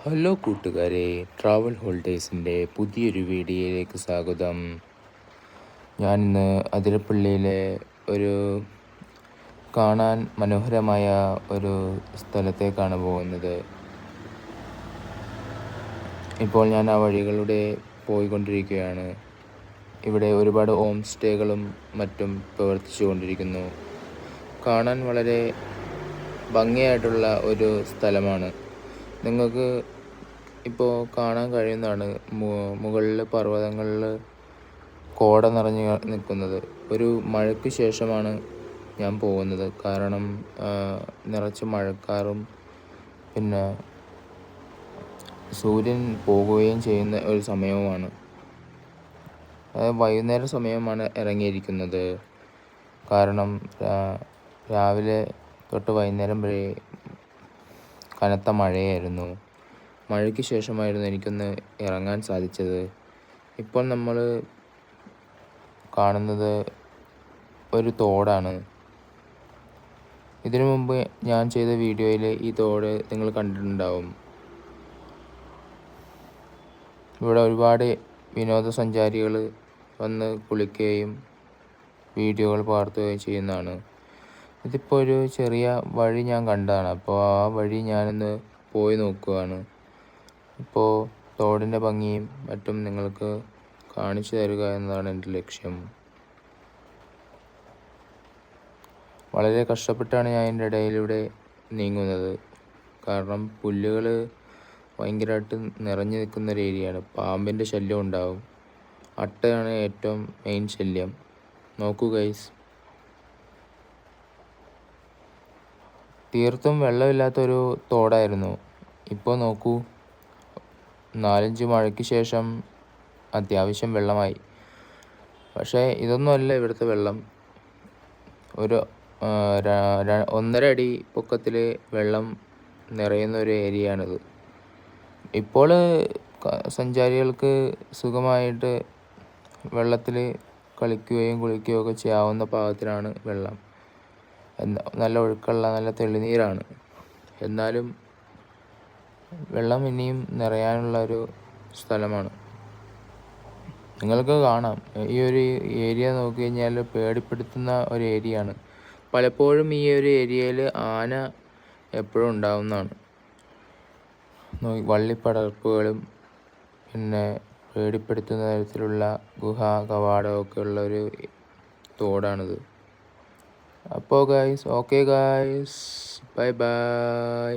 Hello കൂട്ടുകാരെ, travel ഹോളിഡേയ്സിൻ്റെ പുതിയൊരു വീഡിയോയിലേക്ക് സ്വാഗതം. ഞാനിന്ന് അതിരപ്പള്ളിയിലെ ഒരു കാണാൻ മനോഹരമായ ഒരു സ്ഥലത്തേക്കാണ് പോകുന്നത്. ഇപ്പോൾ ഞാൻ ആ വഴികളുടെ പോയിക്കൊണ്ടിരിക്കുകയാണ്. ഇവിടെ ഒരുപാട് ഹോം സ്റ്റേകളും മറ്റും പ്രവർത്തിച്ചു കൊണ്ടിരിക്കുന്നു. കാണാൻ വളരെ ഭംഗിയായിട്ടുള്ള ഒരു സ്ഥലമാണ്. നിങ്ങൾക്ക് ഇപ്പോൾ കാണാൻ കഴിയുന്നതാണ് മുകളിൽ പർവ്വതങ്ങളിൽ കോട നിറഞ്ഞ് നിൽക്കുന്നത്. ഒരു മഴയ്ക്ക് ശേഷമാണ് ഞാൻ പോകുന്നത്. കാരണം നിറച്ച് മഴക്കാറും പിന്നെ സൂര്യൻ പോകുകയും ചെയ്യുന്ന ഒരു സമയവുമാണ്. വൈകുന്നേര സമയമാണ് ഇറങ്ങിയിരിക്കുന്നത്. കാരണം രാവിലെ തൊട്ട് വൈകുന്നേരം വരെ കനത്ത മഴയായിരുന്നു. മഴയ്ക്ക് ശേഷമായിരുന്നു എനിക്കൊന്ന് ഇറങ്ങാൻ സാധിച്ചത്. ഇപ്പോൾ നമ്മൾ കാണുന്നത് ഒരു തോടാണ്. ഇതിനു മുമ്പ് ഞാൻ ചെയ്ത വീഡിയോയിൽ ഈ തോട് നിങ്ങൾ കണ്ടിട്ടുണ്ടാവും. ഇവിടെ ഒരുപാട് വിനോദസഞ്ചാരികൾ വന്ന് കുളിക്കുകയും വീഡിയോകൾ പകർത്തുകയും ചെയ്യുന്നതാണ്. ഇതിപ്പോൾ ഒരു ചെറിയ വഴി ഞാൻ കണ്ടതാണ്. അപ്പോൾ ആ വഴി ഞാനൊന്ന് പോയി നോക്കുകയാണ്. ഇപ്പോൾ തോടിൻ്റെ ഭംഗിയും മറ്റും നിങ്ങൾക്ക് കാണിച്ചു തരിക എന്നതാണ് എൻ്റെ ലക്ഷ്യം. വളരെ കഷ്ടപ്പെട്ടാണ് ഞാൻ എൻ്റെ ഇടയിലൂടെ നീങ്ങുന്നത്. കാരണം പുല്ലുകൾ ഭയങ്കരമായിട്ട് നിറഞ്ഞു നിൽക്കുന്ന ഒരു ഏരിയയാണ്. പാമ്പിൻ്റെ ശല്യം ഉണ്ടാവും. അട്ടയാണ് ഏറ്റവും മെയിൻ ശല്യം. നോക്കൂ ഗൈസ്, തീർത്തും വെള്ളമില്ലാത്തൊരു തോടായിരുന്നു. ഇപ്പോൾ നോക്കൂ, 4-5 മഴയ്ക്ക് ശേഷം അത്യാവശ്യം വെള്ളമായി. പക്ഷേ ഇതൊന്നുമല്ല ഇവിടുത്തെ വെള്ളം. ഒരു 1.5 അടി പൊക്കത്തിൽ വെള്ളം നിറയുന്ന ഒരു ഏരിയയാണിത്. ഇപ്പോൾ സഞ്ചാരികൾക്ക് സുഖമായിട്ട് വെള്ളത്തിൽ കളിക്കുകയും കുളിക്കുകയും ഒക്കെ ചെയ്യാവുന്ന പാകത്തിലാണ് വെള്ളം. നല്ല ഒഴുക്കുള്ള നല്ല തെളിനീരാണ്. എന്നാലും വെള്ളം ഇനിയും നിറയാനുള്ള ഒരു സ്ഥലമാണ്. നിങ്ങൾക്ക് കാണാം, ഈ ഒരു ഏരിയ നോക്കി കഴിഞ്ഞാൽ പേടിപ്പെടുത്തുന്ന ഒരു ഏരിയയാണ്. പലപ്പോഴും ഈ ഒരു ഏരിയയിൽ ആന എപ്പോഴും ഉണ്ടാവുന്നതാണ്. വള്ളിപ്പടർപ്പുകളും പിന്നെ പേടിപ്പെടുത്തുന്ന തരത്തിലുള്ള ഗുഹാ കവാടമൊക്കെ ഉള്ള ഒരു തോടാണിത്. അപ്പോൾ guys, okay guys, bye bye.